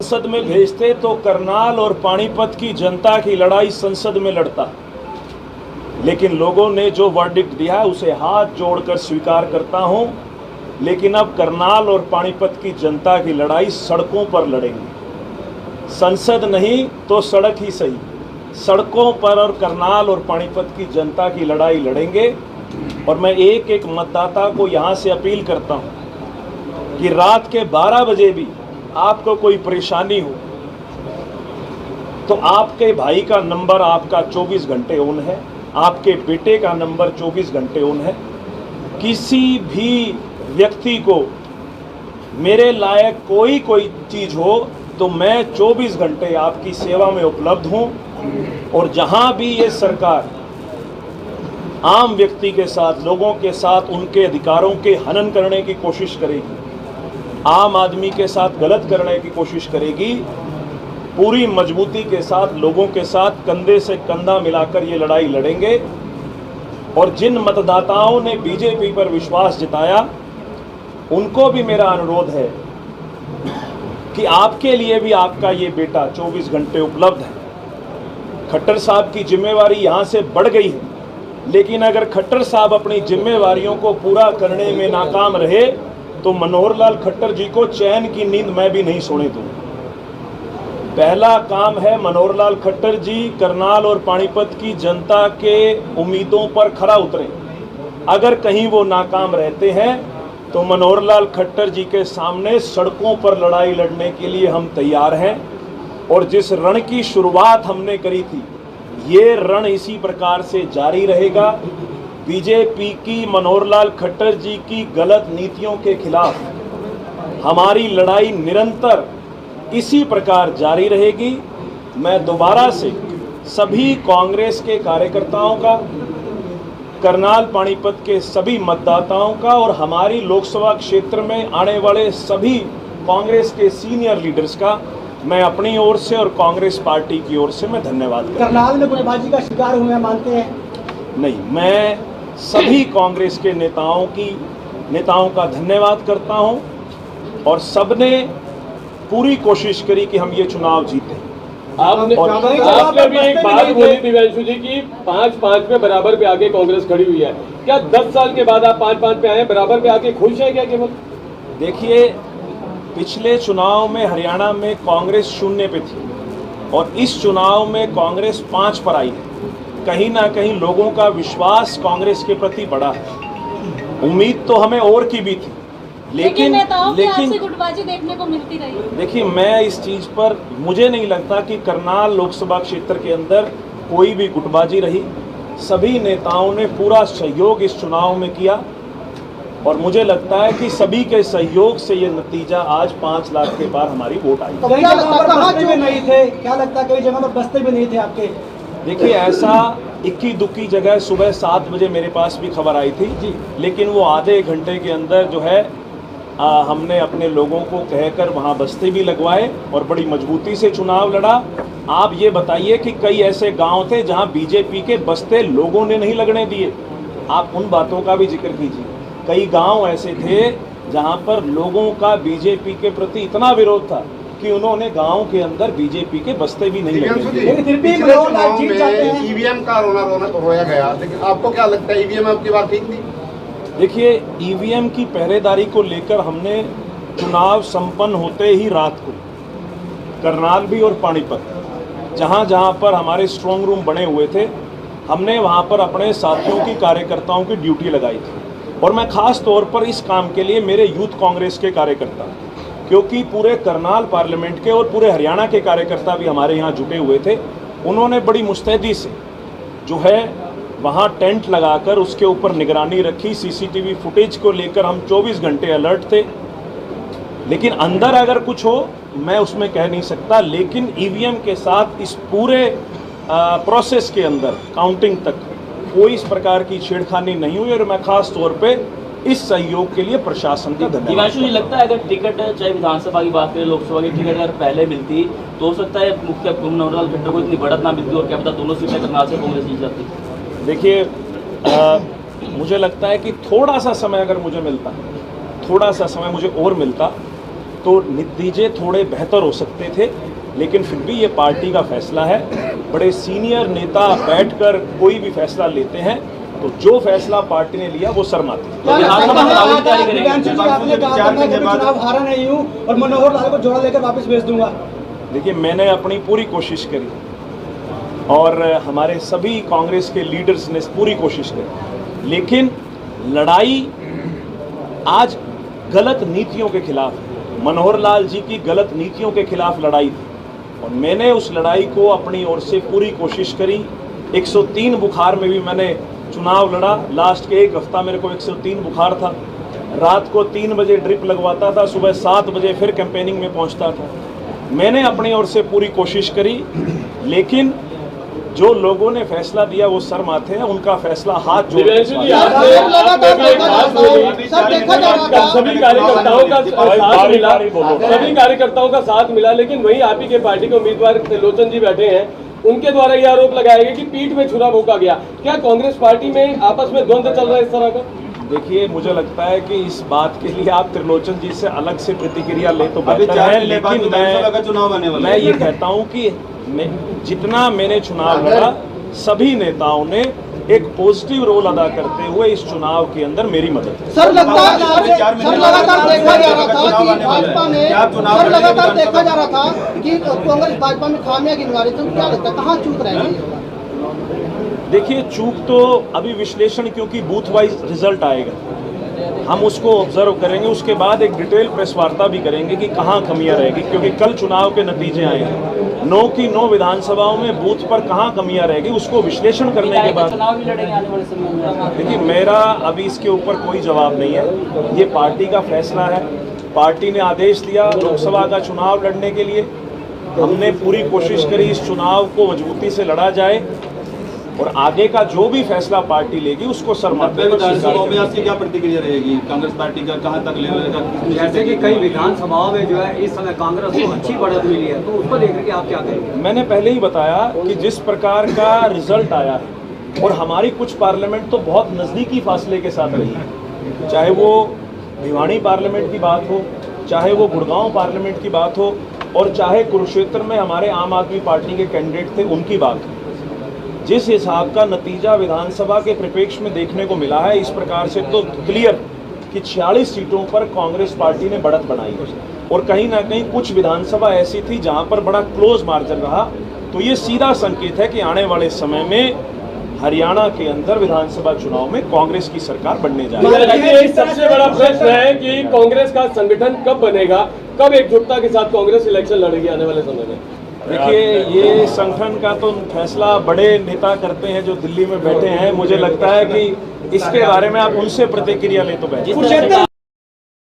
संसद में भेजते तो करनाल और पानीपत की जनता की लड़ाई संसद में लड़ता, लेकिन लोगों ने जो वर्डिक्ट दिया उसे हाथ जोड़कर स्वीकार करता हूं। लेकिन अब करनाल और पानीपत की जनता की लड़ाई सड़कों पर लड़ेंगे, संसद नहीं तो सड़क ही सही, सड़कों पर और करनाल और पानीपत की जनता की लड़ाई लड़ेंगे। और मैं एक एक मतदाता को यहां से अपील करता हूं कि रात के 12 बजे भी आपको कोई परेशानी हो तो आपके भाई का नंबर आपका 24 घंटे ऑन है, आपके बेटे का नंबर 24 घंटे ऑन है। किसी भी व्यक्ति को मेरे लायक कोई चीज़ हो तो मैं 24 घंटे आपकी सेवा में उपलब्ध हूं। और जहां भी ये सरकार आम व्यक्ति के साथ, लोगों के साथ उनके अधिकारों के हनन करने की कोशिश करेगी, आम आदमी के साथ गलत करने की कोशिश करेगी, पूरी मजबूती के साथ लोगों के साथ कंधे से कंधा मिलाकर ये लड़ाई लड़ेंगे। और जिन मतदाताओं ने बीजेपी पर विश्वास जताया उनको भी मेरा अनुरोध है कि आपके लिए भी आपका ये बेटा 24 घंटे उपलब्ध है। खट्टर साहब की जिम्मेवारी यहाँ से बढ़ गई है, लेकिन अगर खट्टर साहब अपनी जिम्मेवारियों को पूरा करने में नाकाम रहे तो मनोहर लाल खट्टर जी को चैन की नींद मैं भी नहीं सोने दूंगा। पहला काम है मनोहर लाल खट्टर जी करनाल और पानीपत की जनता के उम्मीदों पर खरा उतरें। अगर कहीं वो नाकाम रहते हैं तो मनोहर लाल खट्टर जी के सामने सड़कों पर लड़ाई लड़ने के लिए हम तैयार हैं। और जिस रण की शुरुआत हमने करी थी ये रण इसी प्रकार से जारी रहेगा। बीजेपी की मनोहर लाल खट्टर जी की गलत नीतियों के खिलाफ हमारी लड़ाई निरंतर इसी प्रकार जारी रहेगी। मैं दोबारा से सभी कांग्रेस के कार्यकर्ताओं का, करनाल पानीपत के सभी मतदाताओं का और हमारी लोकसभा क्षेत्र में आने वाले सभी कांग्रेस के सीनियर लीडर्स का मैं अपनी ओर से और कांग्रेस पार्टी की ओर से मैं धन्यवाद करता हूं। करनाल में गुटबाजी का शिकार हुए मानते हैं? नहीं, मैं सभी कांग्रेस के नेताओं का धन्यवाद करता हूं और सबने पूरी कोशिश करी कि हम ये चुनाव जीतें। आपने भी एक बात बोली दिव्यांशु जी की 5-5 में बराबर पे आके कांग्रेस खड़ी हुई है। क्या 10 साल के बाद आप 5-5 पे आए, बराबर पे आके खुश है क्या केवल? देखिए, पिछले चुनाव में हरियाणा में कांग्रेस 0 पे थी और इस चुनाव में कांग्रेस 5 पर आई है। कहीं ना कहीं लोगों का विश्वास कांग्रेस के प्रति बढ़ा है। उम्मीद तो हमें और की भी थी, लेकिन गुटबाजी देखने को मिलती रही। देखिए, मैं इस चीज़ पर मुझे नहीं लगता कि करनाल लोकसभा क्षेत्र के अंदर कोई भी गुटबाजी रही। सभी नेताओं ने पूरा सहयोग इस चुनाव में किया और मुझे लगता है कि सभी के सहयोग से ये नतीजा आज 5 लाख के पार हमारी वोट आई। कई जगह पर बस्ते भी नहीं थे, क्या लगता है कई जगह पर बस्ते भी नहीं थे आपके? देखिए, ऐसा इक्की दुक्की जगह सुबह 7 बजे मेरे पास भी खबर आई थी जी, लेकिन वो आधे घंटे के अंदर जो है हमने अपने लोगों को कहकर वहाँ बस्ते भी लगवाए और बड़ी मजबूती से चुनाव लड़ा। आप ये बताइए कि कई ऐसे गांव थे जहाँ बीजेपी के बस्ते लोगों ने नहीं लगने दिए, आप उन बातों का भी जिक्र कीजिए। कई गांव ऐसे थे जहां पर लोगों का बीजेपी के प्रति इतना विरोध था कि उन्होंने गांव के अंदर बीजेपी के बस्ते भी नहीं लगे। ईवीएम का रोया गया, लेकिन आपको क्या लगता है ईवीएम आपकी बात ठीक थी? देखिए, ईवीएम की पहरेदारी को लेकर हमने चुनाव संपन्न होते ही रात को करनाल भी और पानीपत जहां जहां पर हमारे स्ट्रांग रूम बने हुए थे, हमने वहां पर अपने साथियों की, कार्यकर्ताओं की ड्यूटी लगाई थी। और मैं खास तौर पर इस काम के लिए मेरे यूथ कांग्रेस के कार्यकर्ता, क्योंकि पूरे करनाल पार्लियामेंट के और पूरे हरियाणा के कार्यकर्ता भी हमारे यहाँ जुटे हुए थे, उन्होंने बड़ी मुस्तैदी से जो है वहाँ टेंट लगाकर उसके ऊपर निगरानी रखी। सीसीटीवी फुटेज को लेकर हम 24 घंटे अलर्ट थे। लेकिन अंदर अगर कुछ हो मैं उसमें कह नहीं सकता, लेकिन ईवीएम के साथ इस पूरे प्रोसेस के अंदर काउंटिंग तक कोई इस प्रकार की छेड़खानी नहीं हुई और मैं खास तौर पे इस सहयोग के लिए प्रशासन का धन्यवाद। दिव्यांशु जी, लगता है अगर टिकट चाहे विधानसभा की बात करें, लोकसभा की टिकट अगर पहले मिलती तो हो सकता है मुख्य मनोहर लाल खट्टर को इतनी बढ़त ना मिलती और क्या पता दोनों सीटें करनाल से कांग्रेस जीत जाती। देखिए, मुझे लगता है कि थोड़ा सा समय अगर मुझे मिलता, थोड़ा सा समय मुझे और मिलता तो नतीजे थोड़े बेहतर हो सकते थे, लेकिन फिर भी ये पार्टी का फैसला है। बड़े सीनियर नेता बैठकर कोई भी फैसला लेते हैं तो जो फैसला पार्टी ने लिया वो शर्माते हैं। क्या लगता विधानसभा है चुनाव की आज तैयारी करेंगे? दिव्यांशु जी आपने कहा था मैं कभी चुनाव हारा नहीं हूँ और मनोहर लाल को जोड़ा लेकर वापस भेज दूंगा। देखिए, मैंने अपनी पूरी कोशिश करी और हमारे सभी कांग्रेस के लीडर्स ने पूरी कोशिश करी, लेकिन लड़ाई आज गलत नीतियों के खिलाफ है। मनोहर लाल जी की गलत नीतियों के खिलाफ लड़ाई थी और मैंने उस लड़ाई को अपनी ओर से पूरी कोशिश करी। 103 बुखार में भी मैंने चुनाव लड़ा। लास्ट के एक हफ्ता मेरे को 103 बुखार था। रात को 3 बजे ड्रिप लगवाता था, सुबह 7 बजे फिर कैंपेनिंग में पहुंचता था। मैंने अपनी ओर से पूरी कोशिश करी, लेकिन जो लोगों ने फैसला दिया वो शर्माते हैं। उनका फैसला हाथ जोड़ के दिव्यांशु जी, स्वागत आपने लगातार भी एक बात बोली, सर देखा जा रहा था सभी कार्यकर्ताओं का साथ मिला, बारी बोलो। सभी कार्यकर्ताओं का साथ मिला, लेकिन वहीं आप ही के पार्टी के उम्मीदवार त्रिलोचन जी बैठे हैं, उनके द्वारा यह आरोप लगाया गया कि पीठ में छुरा भोंका गया। क्या कांग्रेस पार्टी में आपस में द्वंद्व चल रहा है इस तरह का? देखिए, मुझे लगता है कि इस बात के लिए आप त्रिलोचन जी से अलग से प्रतिक्रिया ले तो बेहतर है, लेकिन मैं ये कहता हूँ कि जितना मैंने चुनाव लड़ा, सभी नेताओं ने एक पॉजिटिव रोल अदा करते हुए इस चुनाव के अंदर मेरी मदद की। सर लगातार देखा जा रहा था कि भाजपा में सर लगातार देखा जा रहा था कि कांग्रेस भाजपा में खामियां गिनवा रही थी। क्या लगता है कहाँ चूक रहे हैं? देखिए, चूक तो अभी विश्लेषण, क्योंकि बूथ वाइज रिजल्ट आएगा, हम उसको ऑब्जर्व करेंगे। उसके बाद एक डिटेल प्रेस वार्ता भी करेंगे कि कहाँ कमियां रहेगी, क्योंकि कल चुनाव के नतीजे आएंगे। 9 की 9 विधानसभाओं में बूथ पर कहाँ कमियां रहेगी, उसको विश्लेषण करने के बाद चुनाव भी लड़ेंगे आने वाले समय में। देखिए, मेरा अभी इसके ऊपर कोई जवाब नहीं है। ये पार्टी का फैसला है। पार्टी ने आदेश दिया लोकसभा का चुनाव लड़ने के लिए। हमने पूरी कोशिश करी इस चुनाव को मजबूती से लड़ा जाए और आगे का जो भी फैसला पार्टी लेगी उसको शर्माते हुए स्वीकार विधानसभाओं में करेंगे। आपकी क्या प्रतिक्रिया रहेगी? कांग्रेस पार्टी का कहां तक लेवल का? जैसे कि कई विधानसभाओं में जो है इस समय कांग्रेस को अच्छी बढ़त मिली है, तो उसको लेकर के आप क्या करेंगे? मैंने पहले ही बताया कि जिस प्रकार का रिजल्ट आया है, और हमारी कुछ पार्लियामेंट तो बहुत नज़दीकी फासले के साथ रही है, चाहे वो भिवानी पार्लियामेंट की बात हो, चाहे वो गुड़गांव पार्लियामेंट की बात हो, और चाहे कुरुक्षेत्र में हमारे आम आदमी पार्टी के कैंडिडेट थे उनकी बात हो। जिस हिसाब का नतीजा विधानसभा के परिप्रेक्ष्य में देखने को मिला है, इस प्रकार से तो क्लियर कि 46 सीटों पर कांग्रेस पार्टी ने बढ़त बनाई है और कहीं ना कहीं कुछ विधानसभा ऐसी थी जहां पर बड़ा क्लोज मार्जिन रहा। तो ये सीधा संकेत है कि आने वाले समय में हरियाणा के अंदर विधानसभा चुनाव में कांग्रेस की सरकार बनने जा रही है। एक सबसे बड़ा प्रश्न है कि कांग्रेस का संगठन कब बनेगा, कब एकजुटता के साथ कांग्रेस इलेक्शन लड़ेगी आने वाले समय में? देखिए, ये संगठन का तो फैसला बड़े नेता करते हैं जो दिल्ली में बैठे हैं। मुझे लगता है कि इसके बारे में आप उनसे प्रतिक्रिया ले तो बेहतर।